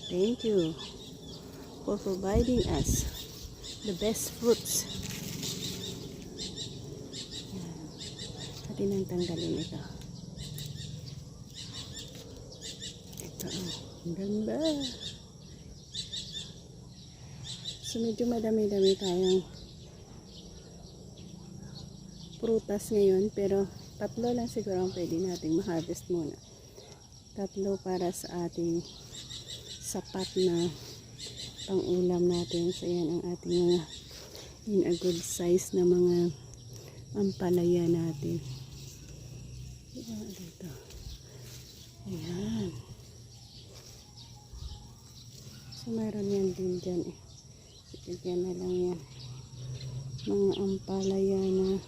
Thank you for providing us the best fruits. Atin ang tanggalin ito. Ito, ang ganda. So medyo madami-dami tayong prutas ngayon, pero 3 lang siguro ang pwede nating ma-harvest muna. 3 para sa ating sapat na pang-ulam natin. So yan ang ating mga in a good size na mga ampalaya natin. Dito. Ayan. So meron yan din dyan eh. Bigyan na lang yan. Mga ampalaya na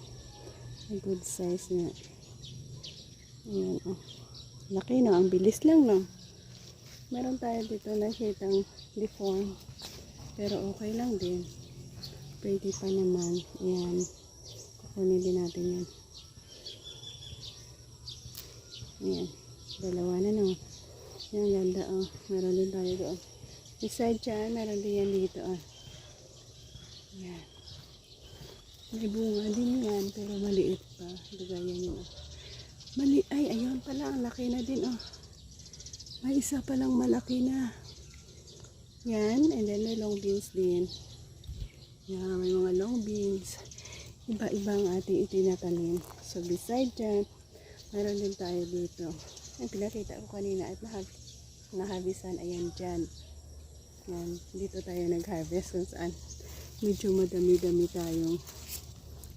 good size na. Ayan oh. Laki no, ang bilis lang no. Meron tayo dito nakitang deform, pero okay lang din. Pwede pa naman. Ayan. Kukunin din natin yan. Ayan. 2 na no. Ayan, ganda oh. Meron din tayo doon. Beside dyan, meron din yan dito oh. Ayan. May bunga din yan, pero maliit pa. Dugayan yun oh. Ay, ayun pala. Ang laki na din oh. May isa palang malaki na. Yan. And then may long beans din. Yan. May mga long beans. Iba-iba ang ating itinatanim. So beside dyan, mayroon din tayo dito. Ang pinakita ko kanina at naharvestan. Ayan dyan. Yan. Dito tayo nag-harvest kung saan medyo madami-dami tayong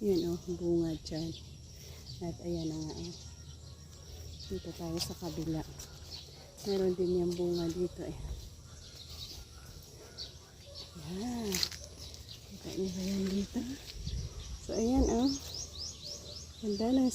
yan oh, bunga dyan. At ayan na nga oh. Dito tayo sa kabila. Meron din yung bunga dito eh. Yan. Kita niyo ba yan dito? So ayan oh. Ganda ng